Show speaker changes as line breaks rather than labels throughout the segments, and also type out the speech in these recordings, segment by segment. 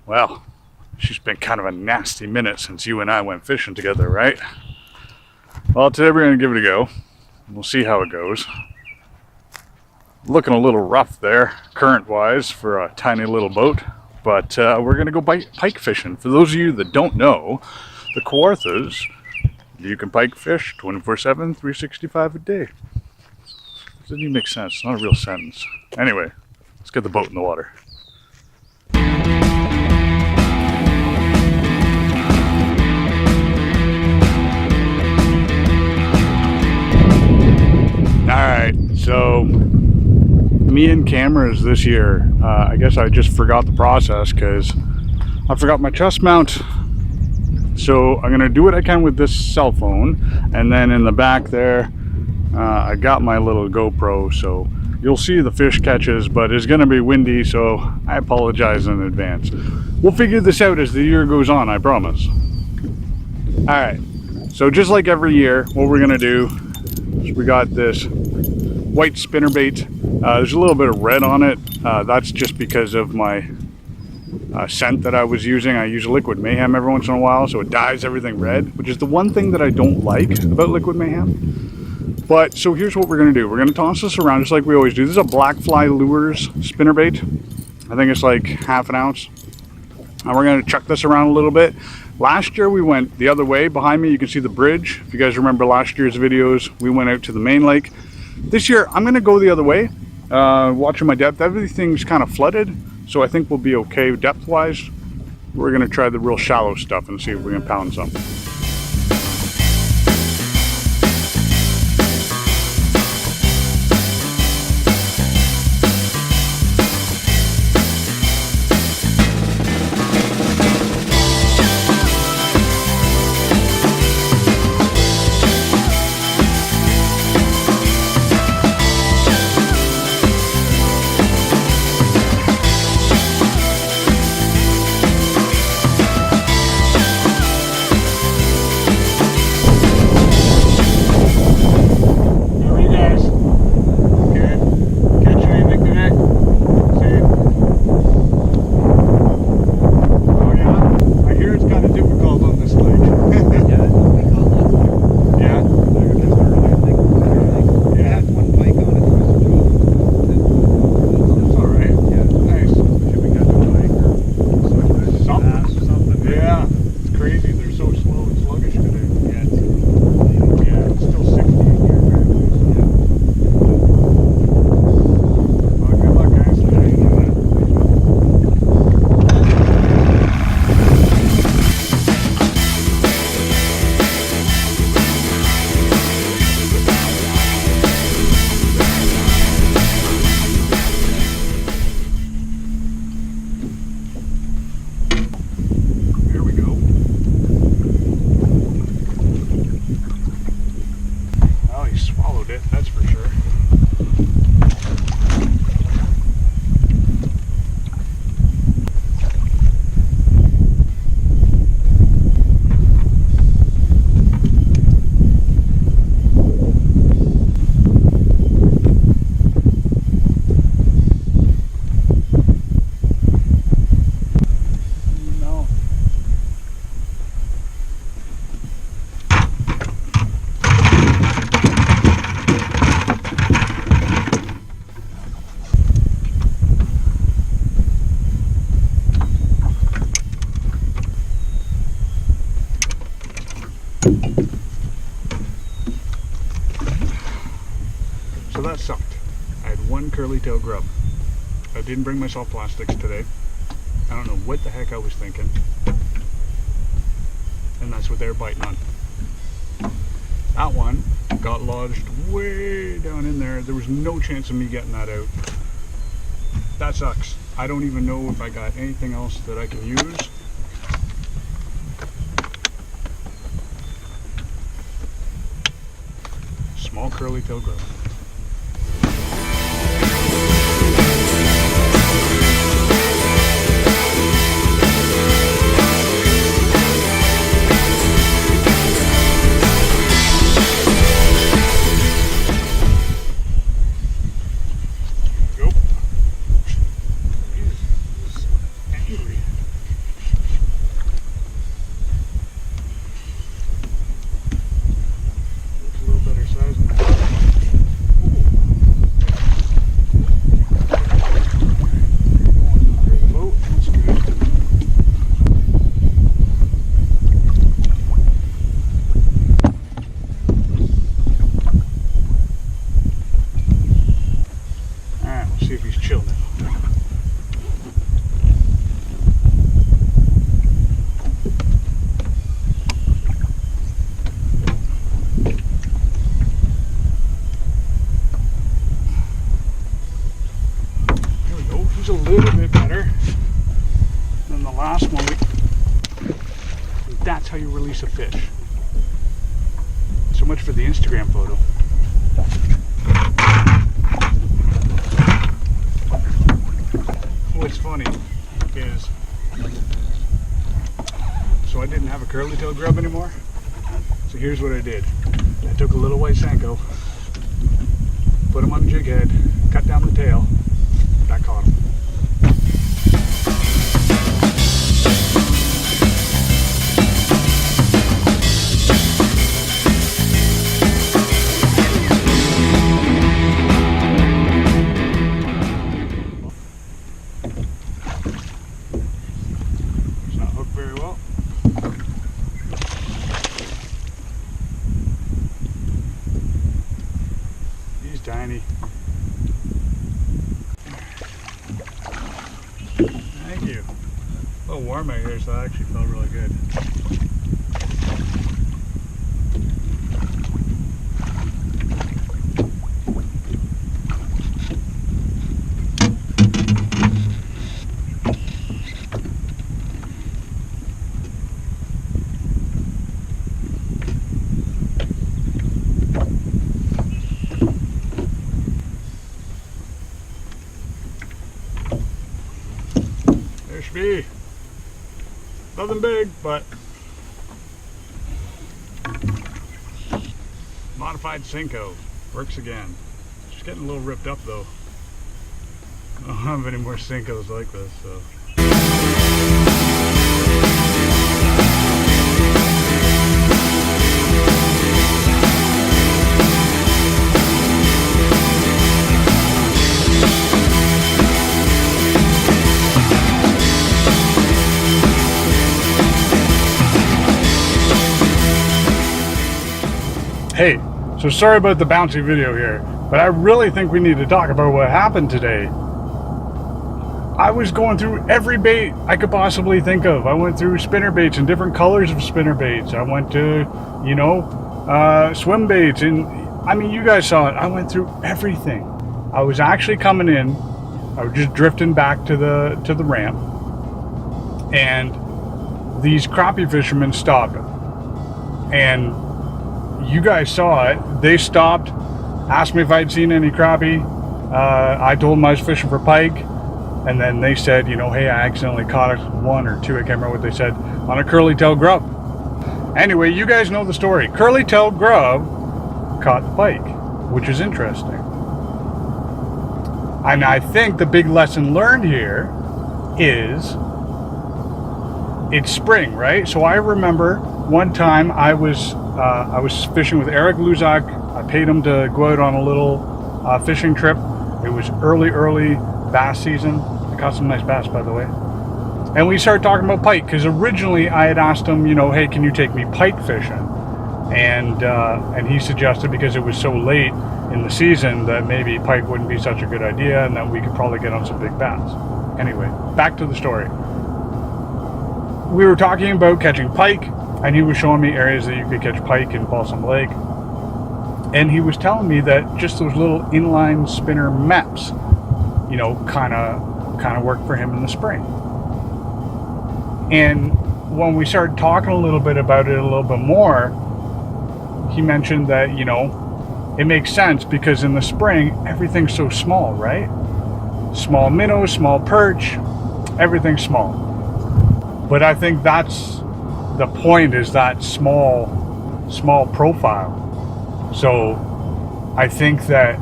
Well, she's been kind of a nasty minute since you and I went fishing together, right? Well, today we're going to give it a go. We'll see how it goes. Looking a little rough there, current-wise, for a tiny little boat. But we're going to go pike fishing. For those of you that don't know, the Kawarthas, you can pike fish 24/7, 365 a day. Doesn't even make sense. It's not a real sentence. Anyway, let's get the boat in the water. Alright, so me and cameras this year, I guess I just forgot the process because I forgot my chest mount. So I'm going to do what I can with this cell phone, and then in the back there I got my little GoPro, so you'll see the fish catches, but it's going to be windy, so I apologize in advance. We'll figure this out as the year goes on, I promise. Alright, so just like every year, what we're going to do is we got this white spinnerbait. There's a little bit of red on it. That's just because of my scent that I was using. I use Liquid Mayhem every once in a while, so it dyes everything red, which is the one thing that I don't like about Liquid Mayhem. But so here's what we're going to do. We're going to toss this around just like we always do. This is a Black Fly Lures spinnerbait. I think it's like ½ an ounce. And we're going to chuck this around a little bit. Last year we went the other way. Behind me you can see the bridge. If you guys remember last year's videos, we went out to the main lake. This year I'm going to go the other way. Watching my depth, everything's kind of flooded, so I think we'll be okay depth wise. We're going to try the real shallow stuff and see if we can pound some. So that sucked. I had one curly tail grub. I didn't bring myself plastics today. I don't know what the heck I was thinking. And that's what they were biting on. That one got lodged way down in there. There was no chance of me getting that out. That sucks. I don't even know if I got anything else that I can use. Small curly tail grub. See if he's chill now. There we go. He's a little bit better than the last one. That's how you release a fish. So much for the Instagram photo. What's funny is, so I didn't have a curly tail grub anymore. So here's what I did. I took a little white Senko, put him on a jig head, cut down the tail, that caught him. Tiny. Thank you. A little warm out here, so that actually felt really good. Be nothing big, but modified Senko works again. Just getting a little ripped up though. I don't have any more Senkos like this, so. Hey, so sorry about the bouncy video here, but I really think we need to talk about what happened today. I was going through every bait I could possibly think of. I went through spinner baits and different colors of spinner baits. I went to, you know, swim baits, and I mean, you guys saw it. I went through everything. I was actually coming in. I was just drifting back to the ramp, and these crappie fishermen stopped, and you guys saw it. They stopped, asked me if I'd seen any crappie. I told them I was fishing for pike, and then they said, you know, hey, I accidentally caught one or two, I can't remember what they said, on a curly tail grub. Anyway, you guys know the story. Curly tail grub caught the pike, which is interesting. And I think the big lesson learned here is it's spring, right? So I remember one time I was fishing with Eric Luzak. I paid him to go out on a little fishing trip. It was early bass season. I caught some nice bass, by the way. And we started talking about pike, because originally I had asked him, you know, hey, can you take me pike fishing? And he suggested, because it was so late in the season, that maybe pike wouldn't be such a good idea, and that we could probably get on some big bass. Anyway, back to the story. We were talking about catching pike, and he was showing me areas that you could catch pike in Balsam Lake. And he was telling me that just those little inline spinner maps, you know, kind of worked for him in the spring. And when we started talking a little bit about it a little bit more, he mentioned that, you know, it makes sense because in the spring, everything's so small, right? Small minnows, small perch, everything's small. But I think that's the point, is that small profile. So I think that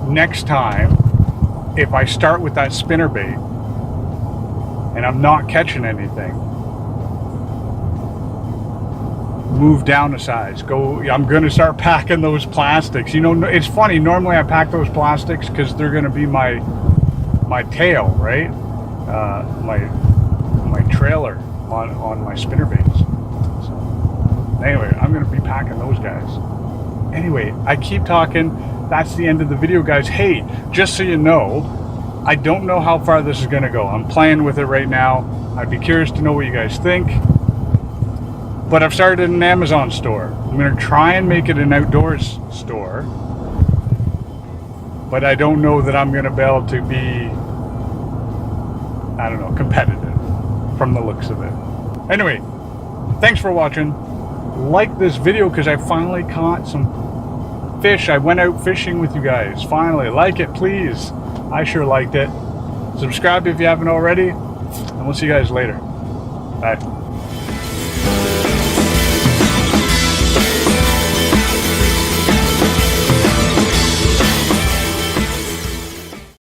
next time, if I start with that spinnerbait and I'm not catching anything, move down a size. I'm going to start packing those plastics. You know, it's funny, normally I pack those plastics because they're going to be my tail, right? My trailer on my spinnerbaits. So anyway, I'm going to be packing those guys. Anyway, I keep talking. That's the end of the video, guys. Hey, just so you know, I don't know how far this is going to go. I'm playing with it right now. I'd be curious to know what you guys think. But I've started an Amazon store. I'm going to try and make it an outdoors store. But I don't know that I'm going to be able to be, I don't know, competitive from the looks of it. Anyway, thanks for watching. Like this video because I finally caught some fish. I went out fishing with you guys. Finally, like it, please. I sure liked it. Subscribe if you haven't already, and we'll see you guys later. Bye.